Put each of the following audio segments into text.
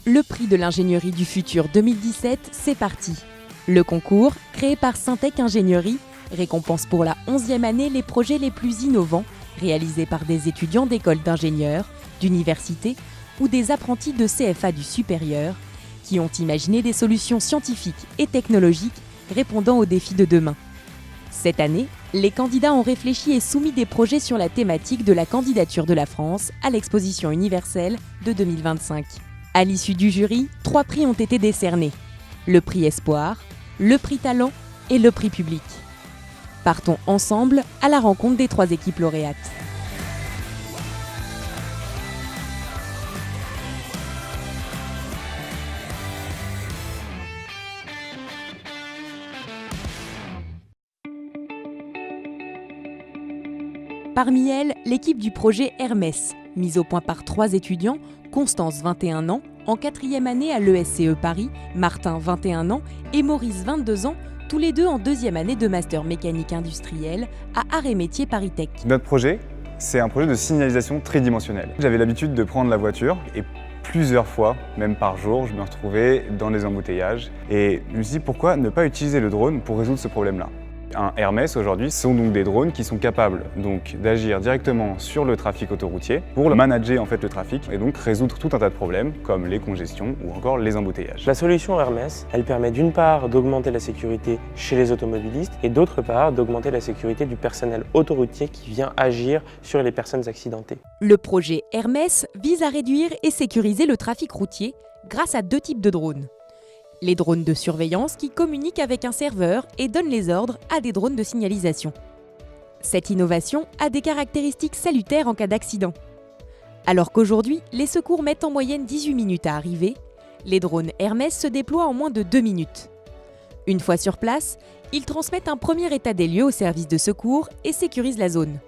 le prix de l'ingénierie du futur 2017, c'est parti. Le concours, créé par Syntec Ingénierie, récompense pour la 11e année les projets les plus innovants réalisés par des étudiants d'écoles d'ingénieurs, d'universités ou des apprentis de CFA du supérieur qui ont imaginé des solutions scientifiques et technologiques répondant aux défis de demain. Cette année, les candidats ont réfléchi et soumis des projets sur la thématique de la candidature de la France à l'exposition universelle de 2025. À l'issue du jury, 3 prix ont été décernés. Le prix Espoir, le prix Talent et le prix Public. Partons ensemble à la rencontre des 3 équipes lauréates. Parmi elles, l'équipe du projet Hermès, mise au point par 3 étudiants, Constance, 21 ans, en 4e année à l'ESCE Paris, Martin, 21 ans, et Maurice, 22 ans, tous les deux en 2e année de master mécanique industrielle à Arts et Métiers Paris Tech. Notre projet, c'est un projet de signalisation tridimensionnelle. J'avais l'habitude de prendre la voiture et plusieurs fois, même par jour, je me retrouvais dans des embouteillages. Et je me suis dit, pourquoi ne pas utiliser le drone pour résoudre ce problème-là ? Un Hermès aujourd'hui sont donc des drones qui sont capables d'agir directement sur le trafic autoroutier pour manager le trafic et donc résoudre tout un tas de problèmes comme les congestions ou encore les embouteillages. La solution Hermès, elle permet d'une part d'augmenter la sécurité chez les automobilistes et d'autre part d'augmenter la sécurité du personnel autoroutier qui vient agir sur les personnes accidentées. Le projet Hermès vise à réduire et sécuriser le trafic routier grâce à 2 types de drones. Les drones de surveillance qui communiquent avec un serveur et donnent les ordres à des drones de signalisation. Cette innovation a des caractéristiques salutaires en cas d'accident. Alors qu'aujourd'hui, les secours mettent en moyenne 18 minutes à arriver, les drones Hermès se déploient en moins de 2 minutes. Une fois sur place, ils transmettent un premier état des lieux au service de secours et sécurisent la zone.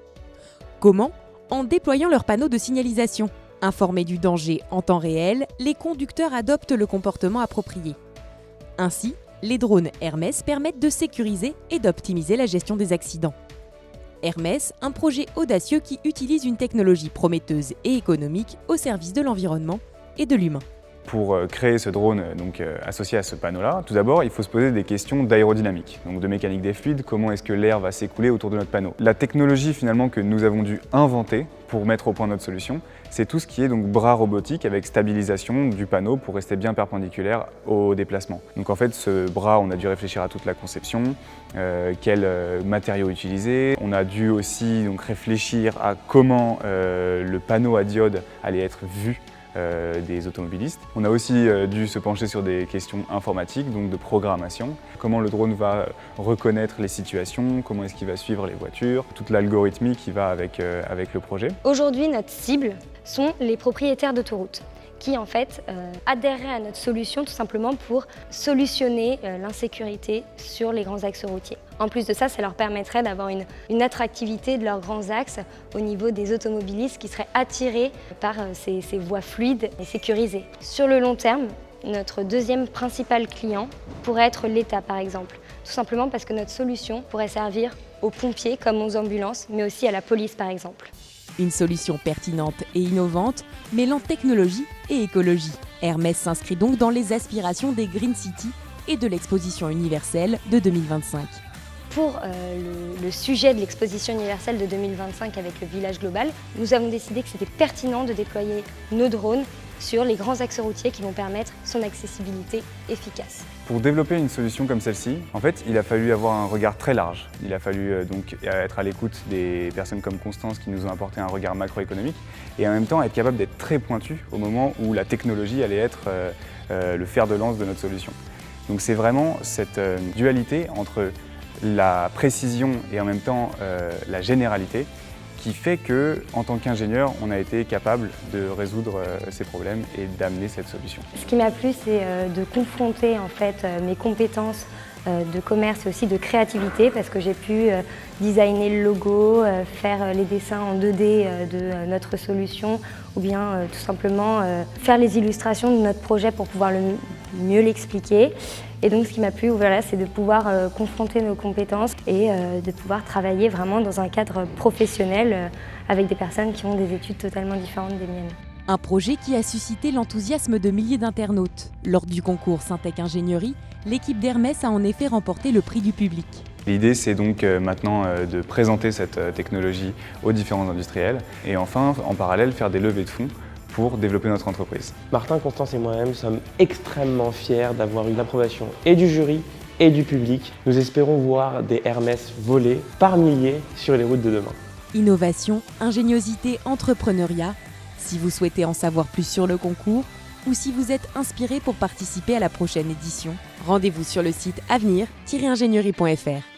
Comment ? En déployant leurs panneaux de signalisation. Informés du danger en temps réel, les conducteurs adoptent le comportement approprié. Ainsi, les drones Hermès permettent de sécuriser et d'optimiser la gestion des accidents. Hermès, un projet audacieux qui utilise une technologie prometteuse et économique au service de l'environnement et de l'humain. Pour créer ce drone associé à ce panneau-là, tout d'abord, il faut se poser des questions d'aérodynamique, donc de mécanique des fluides, comment est-ce que l'air va s'écouler autour de notre panneau. La technologie finalement que nous avons dû inventer pour mettre au point notre solution, c'est tout ce qui est bras robotique avec stabilisation du panneau pour rester bien perpendiculaire au déplacement. Donc en fait, ce bras, on a dû réfléchir à toute la conception, quels matériaux utiliser. On a dû aussi réfléchir à comment le panneau à diode allait être vu des automobilistes. On a aussi dû se pencher sur des questions informatiques, donc de programmation. Comment le drone va reconnaître les situations, comment est-ce qu'il va suivre les voitures, toute l'algorithmie qui va avec le projet. Aujourd'hui, notre cible sont les propriétaires d'autoroutes qui en fait adhéreraient à notre solution tout simplement pour solutionner l'insécurité sur les grands axes routiers. En plus de ça, ça leur permettrait d'avoir une attractivité de leurs grands axes au niveau des automobilistes qui seraient attirés par ces voies fluides et sécurisées. Sur le long terme, notre deuxième principal client pourrait être l'État par exemple, tout simplement parce que notre solution pourrait servir aux pompiers comme aux ambulances, mais aussi à la police par exemple. Une solution pertinente et innovante, mêlant technologie et écologie. Hermès s'inscrit donc dans les aspirations des Green City et de l'exposition universelle de 2025. Pour le sujet de l'exposition universelle de 2025 avec le village global, nous avons décidé que c'était pertinent de déployer nos drones sur les grands axes routiers qui vont permettre son accessibilité efficace. Pour développer une solution comme celle-ci, en fait, il a fallu avoir un regard très large. Il a fallu être à l'écoute des personnes comme Constance qui nous ont apporté un regard macroéconomique et en même temps être capable d'être très pointu au moment où la technologie allait être le fer de lance de notre solution. Donc c'est vraiment cette dualité entre la précision et en même temps la généralité qui fait que, en tant qu'ingénieur, on a été capable de résoudre ces problèmes et d'amener cette solution. Ce qui m'a plu, c'est de confronter en fait mes compétences de commerce et aussi de créativité parce que j'ai pu designer le logo, faire les dessins en 2D de notre solution ou bien tout simplement faire les illustrations de notre projet pour pouvoir mieux l'expliquer. Et donc ce qui m'a plu, voilà, c'est de pouvoir confronter nos compétences et de pouvoir travailler vraiment dans un cadre professionnel avec des personnes qui ont des études totalement différentes des miennes. Un projet qui a suscité l'enthousiasme de milliers d'internautes. Lors du concours Syntec Ingénierie, l'équipe d'Hermès a en effet remporté le prix du public. L'idée, c'est donc maintenant de présenter cette technologie aux différents industriels et enfin, en parallèle, faire des levées de fonds pour développer notre entreprise. Martin, Constance et moi-même sommes extrêmement fiers d'avoir eu l'approbation et du jury et du public. Nous espérons voir des Hermès voler par milliers sur les routes de demain. Innovation, ingéniosité, entrepreneuriat. Si vous souhaitez en savoir plus sur le concours ou si vous êtes inspiré pour participer à la prochaine édition, rendez-vous sur le site avenir-ingénierie.fr.